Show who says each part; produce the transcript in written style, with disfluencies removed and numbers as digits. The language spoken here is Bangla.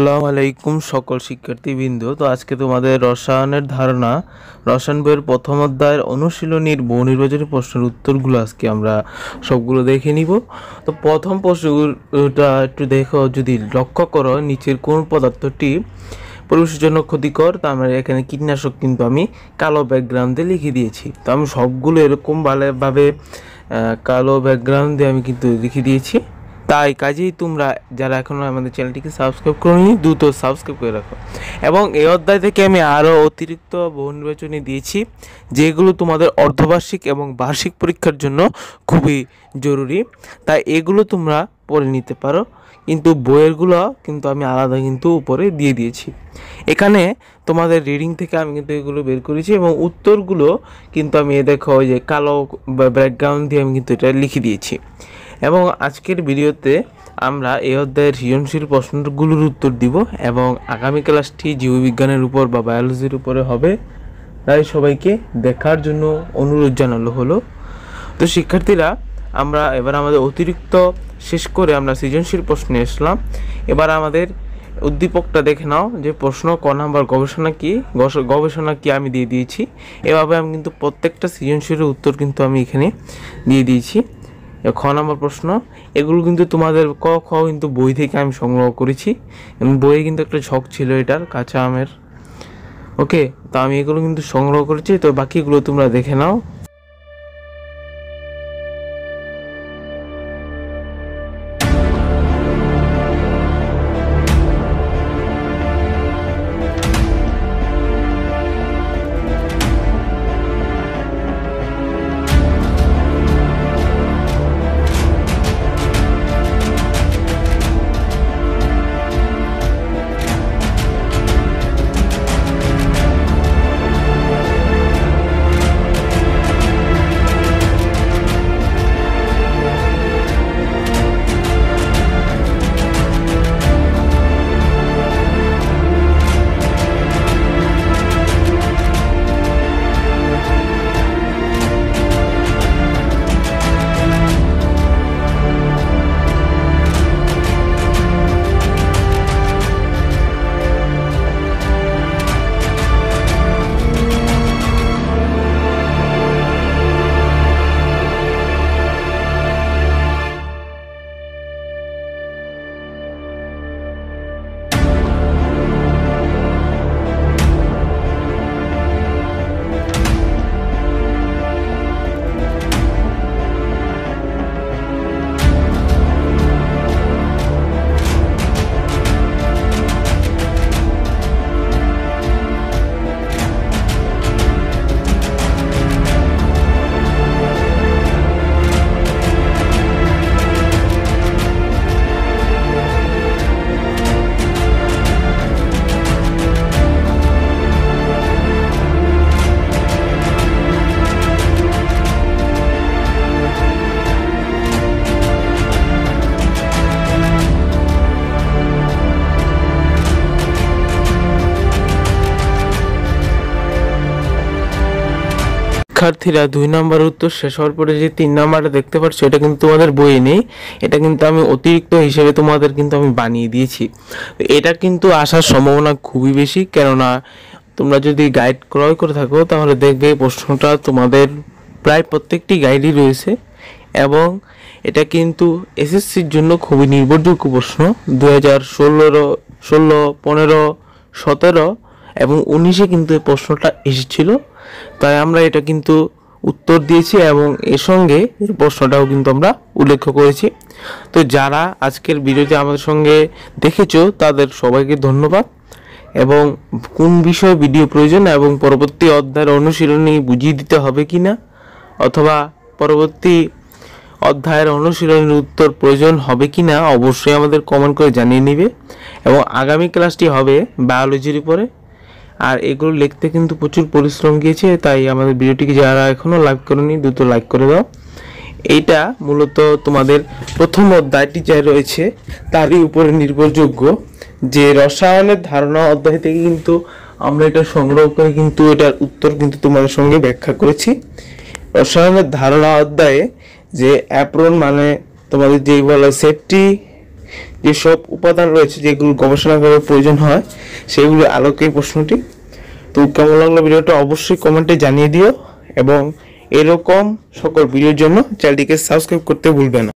Speaker 1: আসসালামু আলাইকুম সকল শিক্ষার্থীবৃন্দ। তো আজকে তোমাদের রসায়নের ধারণা রসায়ন বইয়ের প্রথম অধ্যায়ের অনুশীলনীর বহু নির্বাচনী প্রশ্নের উত্তরগুলো আজকে আমরা সবগুলো দেখে নিব। তো প্রথম প্রশ্নটা একটু দেখো, যদি লক্ষ্য করো নিচের কোন পদার্থটি পরিবেশের জন্য ক্ষতিকর, তা আমরা এখানে কীটনাশক কিন্তু আমি কালো ব্যাকগ্রাউন্ডে লিখে দিয়েছি। তো আমি সবগুলো এরকম ভালোভাবে কালো ব্যাকগ্রাউন্ড দিয়ে আমি কিন্তু লিখে দিয়েছি। তাই কাজেই তোমরা যারা এখনও আমাদের চ্যানেলটিকে সাবস্ক্রাইব করোনি দ্রুত সাবস্ক্রাইব করে রাখো। এবং এই অধ্যায় থেকে আমি আরও অতিরিক্ত বহু নির্বাচনী দিয়েছি, যেগুলো তোমাদের অর্ধবার্ষিক এবং বার্ষিক পরীক্ষার জন্য খুবই জরুরি। তাই এগুলো তোমরা পড়ে নিতে পারো, কিন্তু বইয়েরগুলো কিন্তু আমি আলাদা কিন্তু উপরে দিয়ে দিয়েছি। এখানে তোমাদের রিডিং থেকে আমি কিন্তু এগুলো বের করেছি এবং উত্তরগুলো কিন্তু আমি দেখো ওই যে কালো ব্যাকগ্রাউন্ড দিয়ে আমি কিন্তু এটা লিখে দিয়েছি। এবং আজকের ভিডিওতে আমরা এই অধ্যায়ের সৃজনশীল প্রশ্নগুলোর উত্তর দিব এবং আগামী ক্লাসটি জীববিজ্ঞানের উপর বা বায়োলজির উপরে হবে। তাই সবাইকে দেখার জন্য অনুরোধ জানানো হলো। তো শিক্ষার্থীরা, আমরা এবার আমাদের অতিরিক্ত শেষ করে আমরা সৃজনশীল প্রশ্নে আসলাম। এবার আমাদের উদ্দীপকটা দেখে নাও যে প্রশ্ন ক নাম্বার গবেষণা কি আমি দিয়ে দিয়েছি। এভাবে আমি কিন্তু প্রত্যেকটা সৃজনশীলের উত্তর কিন্তু আমি এখানে দিয়ে দিয়েছি। খ নম্বর প্রশ্ন, এগুলো কিন্তু তোমাদের ক খ কিন্তু বই থেকে আমি সংগ্রহ করেছি। বইয়ে কিন্তু একটা ছক ছিল এটার কাঁচা আমের। ওকে, তো আমি এগুলো কিন্তু সংগ্রহ করেছি। তো বাকিগুলো তোমরা দেখে নাও। শিক্ষার্থীরা, 2 নম্বর উত্তর শেষ হওয়ার পরে যে 3 নাম্বারটা দেখতে পাচ্ছ, এটা কিন্তু তোমাদের বইয়ে নেই। এটা কিন্তু আমি অতিরিক্ত হিসেবে তোমাদের কিন্তু আমি বানিয়ে দিয়েছি। এটা কিন্তু আসার সম্ভাবনা খুবই বেশি, কেননা তোমরা যদি গাইড ক্রয় করে থাকো তাহলে দেখবে প্রশ্নটা তোমাদের প্রায় প্রত্যেকটি গাইডই রয়েছে। এবং এটা কিন্তু এসএসসির জন্য খুবই নির্ভরযোগ্য প্রশ্ন। 2016, 15, 17 এবং 19-এ কিন্তু এই প্রশ্নটা এসেছিল। তাই আমরা এটা কিন্তু উত্তর দিয়েছি এবং এর সঙ্গে এই প্রশ্নটাও কিন্তু আমরা উল্লেখ করেছি। তো যারা আজকের ভিডিওতে আমাদের সঙ্গে দেখেছো তাদের সবাইকে ধন্যবাদ। এবং কোন বিষয়ে ভিডিও প্রয়োজন এবং পরবর্তী অধ্যায়ের অনুশীলনী বুঝিয়ে দিতে হবে কিনা, অথবা পরবর্তী অধ্যায়ের অনুশীলনীর উত্তর প্রয়োজন হবে কিনা অবশ্যই আমাদের কমেন্ট করে জানিয়ে নেবে। এবং আগামী ক্লাসটি হবে বায়োলজির উপরে। আর এগুলো লিখতে কিন্তু প্রচুর পরিশ্রম গিয়েছে, তাই আমাদের ভিডিওটিকে যারা এখনও লাইক করেনি দ্রুত লাইক করে দাও। এইটা মূলত তোমাদের প্রথম অধ্যায়টি যা রয়েছে তারই উপরে নির্ভরযোগ্য, যে রসায়নের ধারণা অধ্যায় থেকে কিন্তু আমরা এটা সংগ্রহ করে কিন্তু এটার উত্তর কিন্তু তোমাদের সঙ্গে ব্যাখ্যা করেছি। রসায়নের ধারণা অধ্যায়ে যে অ্যাপ্রন মানে তোমাদের যেই বলে সেফটি যেসব উপাদান রয়েছে যেগুলো গবেষণা করার প্রয়োজন হয় সেগুলো আলোকে প্রশ্নটি। তো কেমন লাগলো ভিডিওটা অবশ্যই কমেন্টে জানিয়ে দিও এবং এরকম সকল ভিডিওর জন্য চ্যানেলটিকে সাবস্ক্রাইব করতে ভুলবে না।